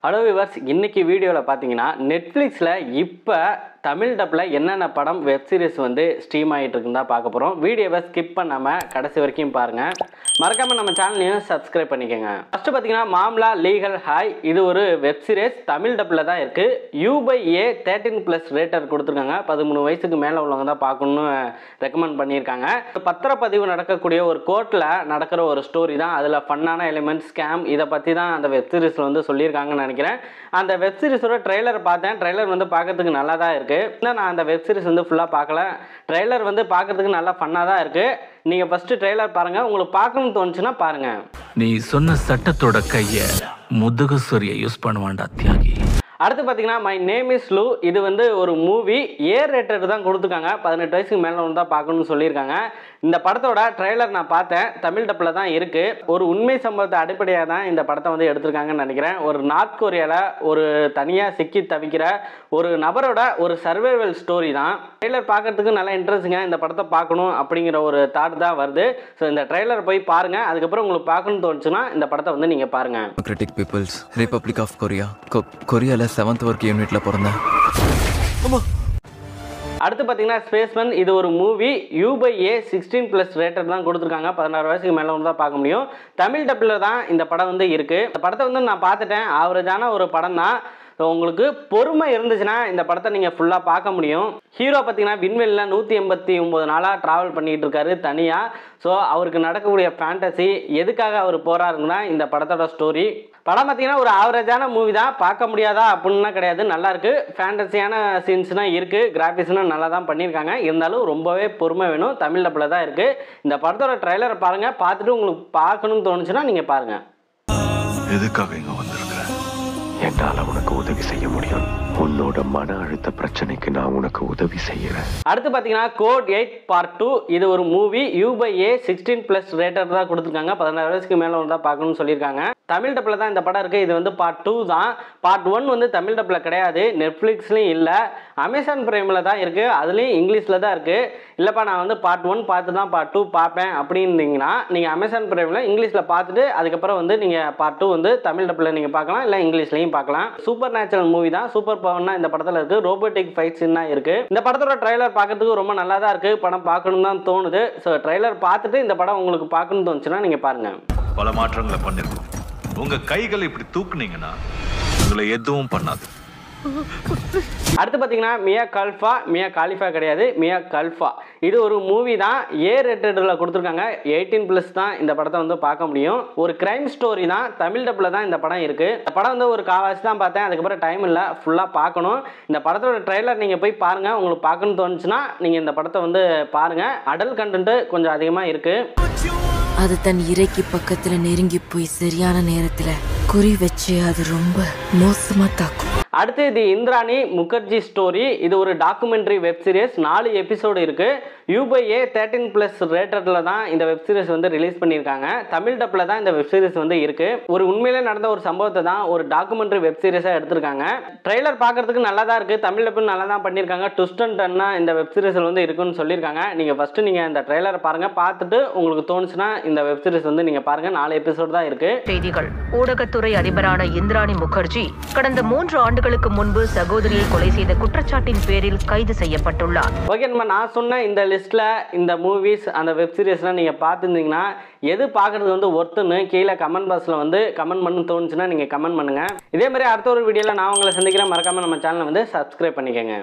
Hello viewers, இன்னைக்கு வீடியோவில் பார்த்தீங்கன்னா நெட்ஃப்ளிக்ஸில் இப்போ தமிழ் டப்பில் என்னென்ன படம் வெப் சீரிஸ் வந்து ஸ்ட்ரீம் ஆகிட்டு இருக்குன்னு தான் பார்க்க போகிறோம். வீடியோவை ஸ்கிப் பண்ணாமல் கடைசி வரைக்கும் பாருங்கள். மறக்காமல் நம்ம சேனலையும் சப்ஸ்கிரைப் பண்ணிக்கோங்க. ஃபஸ்ட்டு பார்த்தீங்கன்னா மாம்லா லீகல் ஹாய், இது ஒரு வெப் சீரிஸ் தமிழ் டப்பில் தான் இருக்குது. U/A 13+ ரேட்டர் கொடுத்துருக்காங்க. 13 வயசுக்கு மேலே உள்ளவங்க தான் பார்க்கணுன்னு ரெக்கமெண்ட் பண்ணியிருக்காங்க. பத்திரப்பதிவு நடக்கக்கூடிய ஒரு கோர்ட்டில் நடக்கிற ஒரு ஸ்டோரி தான். அதில் ஃபன்னான எலிமெண்ட்ஸ், ஸ்கேம், இதை பற்றி தான் அந்த வெப் சீரிஸில் வந்து சொல்லியிருக்காங்கன்னு நினைக்கிறேன். அந்த வெப் சீரிஸோட ட்ரெய்லர் பார்த்தேன். ட்ரெய்லர் வந்து பார்க்கறதுக்கு நல்லா தான் இருக்குது. நான் அந்த வெப் சீரிஸ் வந்து ஃபுல்லாக பார்க்கல. ட்ரெய்லர் வந்து பார்க்கறதுக்கு நல்லா ஃபன்னாக தான் இருக்குது. நீங்கள் ஃபஸ்ட்டு ட்ரெய்லர் பாருங்கள். உங்களுக்கு பார்க்கணும்னு தோணுச்சுன்னா பாருங்கள். நீ சொன்ன சட்டத்தோட கையை முதுகு சொரிய யூஸ் பண்ணுவான்டா தியாகி. அடுத்து பார்த்தீங்கன்னா மை நேம் இஸ் லூ, இது வந்து ஒரு மூவி. ரேட்டட் தான் கொடுத்துருக்காங்க. 18 வயசுக்கு மேலே ஒன்று தான் பார்க்கணும்னு சொல்லியிருக்காங்க. இந்த படத்தோட ட்ரெய்லர் நான் பார்த்தேன். தமிழ் டப்பில் தான் இருக்குது. ஒரு உண்மை சம்பவத்தை அடிப்படையாக தான் இந்த படத்தை வந்து எடுத்திருக்காங்கன்னு நினைக்கிறேன். ஒரு நார்த் கொரியாவில் ஒரு தனியாக சிக்கி தவிக்கிற ஒரு நபரோட ஒரு சர்வைவல் ஸ்டோரி தான். ட்ரெய்லர் பார்க்கறதுக்கு நல்லா இன்ட்ரெஸ்டிங்க. இந்த படத்தை பார்க்கணும் அப்படிங்கிற ஒரு தாட் தான் வருது. ஸோ இந்த ட்ரெய்லர் போய் பாருங்கள். அதுக்கப்புறம் உங்களுக்கு பார்க்கணும்னு தோணுச்சுன்னா இந்த படத்தை வந்து நீங்கள் பாருங்கள். Democratic people's republic of Korea, கொரியாவில் 7th ஒர்க் யூனிட்ல பிறந்தேன். அடுத்து பார்த்தீங்கன்னா ஸ்பேஸ்மேன், இது ஒரு மூவி. U/A 16+ ரேட்டர் தான் கொடுத்துருக்காங்க. 16 வயசுக்கு மேலே வந்து தான் பார்க்க முடியும். தமிழ் டப்பில் தான் இந்த படம் வந்து இருக்குது. இந்த படத்தை வந்து நான் பார்த்துட்டேன். ஆவரேஜான ஒரு படம் தான். உங்களுக்கு பொறுமை இருந்துச்சுன்னா இந்த படத்தை நீங்கள் ஃபுல்லாக பார்க்க முடியும். ஹீரோ பார்த்தீங்கன்னா விண்வெளியில் 189 நாளாக ட்ராவல் பண்ணிகிட்டு இருக்காரு தனியாக. ஸோ அவருக்கு நடக்கக்கூடிய ஃபேண்டசி, எதுக்காக அவர் போகிறாருன்னா இந்த படத்தோட ஸ்டோரி. படம் பார்த்தீங்கன்னா ஒரு ஆவரேஜான மூவி தான். பார்க்க முடியாதா அப்படின்னா கிடையாது, நல்லாயிருக்கு. ஃபேண்டசியான சீன்ஸ்னால் இருக்குது. கிராஃபிக்ஸ்னால் நல்லா தான் பண்ணியிருக்காங்க. இருந்தாலும் ரொம்பவே பொறுமை வேணும். தமிழ் டப்பில் தான் இருக்குது. இந்த படத்தோட ட்ரெய்லரை பாருங்கள். பார்த்துட்டு உங்களுக்கு பார்க்கணும்னு தோணுச்சுன்னா நீங்கள் பாருங்கள். எதுக்காக இங்க வந்திருக்கிறேன்? என்னால உனக்கு உதவி செய்ய முடியும். உன்னோட மன அழுத்த பிரச்சனைக்கு நான் உனக்கு உதவி செய்யறேன். அடுத்து பார்த்தீங்கன்னா கோட் 8 Part 2, இது ஒரு மூவி. U/A 16+ ரேட்டர் தான் கொடுத்துருக்காங்க. 16 வயசுக்கு மேலே தான் பார்க்கணும்னு சொல்லியிருக்காங்க. தமிழ் டப்பில் தான் இந்த படம் இருக்குது. இது வந்து Part 2 தான். Part 1 வந்து தமிழ் டப்பில் கிடையாது. நெட்ஃப்ளிக்ஸ்லையும் இல்லை, அமேசான் பிரைமில் தான் இருக்குது. அதுலேயும் இங்கிலீஷில் தான் இருக்குது. இல்லைப்பா நான் வந்து Part 1 பார்த்து தான் Part 2 பார்ப்பேன் அப்படின்னீங்கன்னா நீங்கள் அமேசான் பிரைமில் இங்கிலீஷில் பார்த்துட்டு அதுக்கப்புறம் வந்து நீங்கள் Part 2 வந்து தமிழ் டப்பில் நீங்கள் பார்க்கலாம், இல்லை இங்கிலீஷ்லையும் பார்க்கலாம். சூப்பர் நேச்சுரல் மூவி தான். சூப்பர் பவர்னா இந்த படத்தில் இருக்குது. ரோபோட்டிக் ஃபைட்ஸ்னா இருக்குது. இந்த படத்தோட ட்ரெய்லர் பார்க்கறதுக்கு ரொம்ப நல்லா தான் இருக்குது. படம் பார்க்கணும் தான் தோணுது. ஸோ ட்ரெய்லர் பார்த்துட்டு இந்த படம் உங்களுக்கு பார்க்கணும்னு தோணுச்சுன்னா நீங்கள் பாருங்கள். பல மாற்றங்களை பண்ணிருக்கோம். உங்க கைகளை இப்படி தூக்குனீங்கன்னா உங்களை எதுவும் பண்ணாது. அடுத்து பார்த்தீங்கன்னா மியா காலிஃபா கிடையாது, மியா கல்ஃபா. இது ஒரு மூவி தான். ரேட்டடில் கொடுத்துருக்காங்க. 18+ தான் இந்த படத்தை வந்து பார்க்க முடியும். ஒரு கிரைம் ஸ்டோரி தான். தமிழ் டப்பில் தான் இந்த படம் இருக்குது. இந்த படம் வந்து ஒரு காவாசி தான் பார்த்தேன். அதுக்கப்புறம் டைம் இல்லை, ஃபுல்லாக பார்க்கணும். இந்த படத்தோட ட்ரெய்லர் நீங்கள் போய் பாருங்கள். உங்களுக்கு பார்க்கணும்னு தோணுச்சுன்னா நீங்கள் இந்த படத்தை வந்து பாருங்கள். அடல்ட் கண்டென்ட்டு கொஞ்சம் அதிகமாக இருக்குது. அது தன் இறைக்கு பக்கத்துல நெருங்கி போய் சரியான நேரத்துல குறி வச்சு அது ரொம்ப மோசமா தாக்கும். அடுத்து இது இந்திராணி முகர்ஜி ஸ்டோரி. இது ஒரு டாக்குமெண்ட்ரி வெப் சீரிஸ். 4 எபிசோடு இருக்குது. U/A 13+ ரேட்டடில் தான் இந்த வெப் சீரிஸ் வந்து ரிலீஸ் பண்ணியிருக்காங்க. தமிழ் டப்பில் தான் இந்த வெப் சீரிஸ் வந்து இருக்குது. ஒரு உண்மையிலே நடந்த ஒரு சம்பவத்தை தான் ஒரு டாக்குமெண்ட்ரி வெப் சீரிஸாக எடுத்திருக்காங்க. ட்ரெய்லர் பார்க்கறதுக்கு நல்லா தான் இருக்குது. தமிழ் டப்பில் நல்லா தான் பண்ணியிருக்காங்க. ட்விஸ்ட் அண்ட் டர்னா இந்த வெப் சீரிஸில் வந்து இருக்குன்னு சொல்லியிருக்காங்க. நீங்கள் ஃபஸ்ட்டு நீங்கள் இந்த ட்ரெய்லரை பாருங்கள். பார்த்துட்டு உங்களுக்கு தோணுச்சுன்னா இந்த வெப் சீரிஸ் வந்து நீங்கள் பாருங்கள். 4 எபிசோடு தான் இருக்குது. செய்திகள். ஊடகத்துறை அதிபரான இந்திராணி முகர்ஜி கடந்த 3 ஆண்டுகளுக்கு முன்பு சகோதரியை கொலை செய்த குற்றச்சாட்டின் பேரில் கைது செய்யப்பட்டுள்ளார். ஓகே, நான் சொன்ன இந்த லிஸ்ட்டில் இந்த மூவிஸ், அந்த வெப் சீரிஸ்லாம் நீங்கள் பார்த்துருந்தீங்கன்னா எது பார்க்குறது வந்து ஒர்த்துன்னு கீழே கமெண்ட் பாக்ஸில் வந்து கமெண்ட் பண்ணு தோணுச்சுன்னா நீங்கள் கமெண்ட் பண்ணுங்கள். இதே மாதிரி அடுத்த ஒரு வீடியோவில் நான் உங்களை சந்திக்கிறேன். மறக்காமல் நம்ம சேனலை வந்து சப்ஸ்கிரைப் பண்ணிக்கோங்க.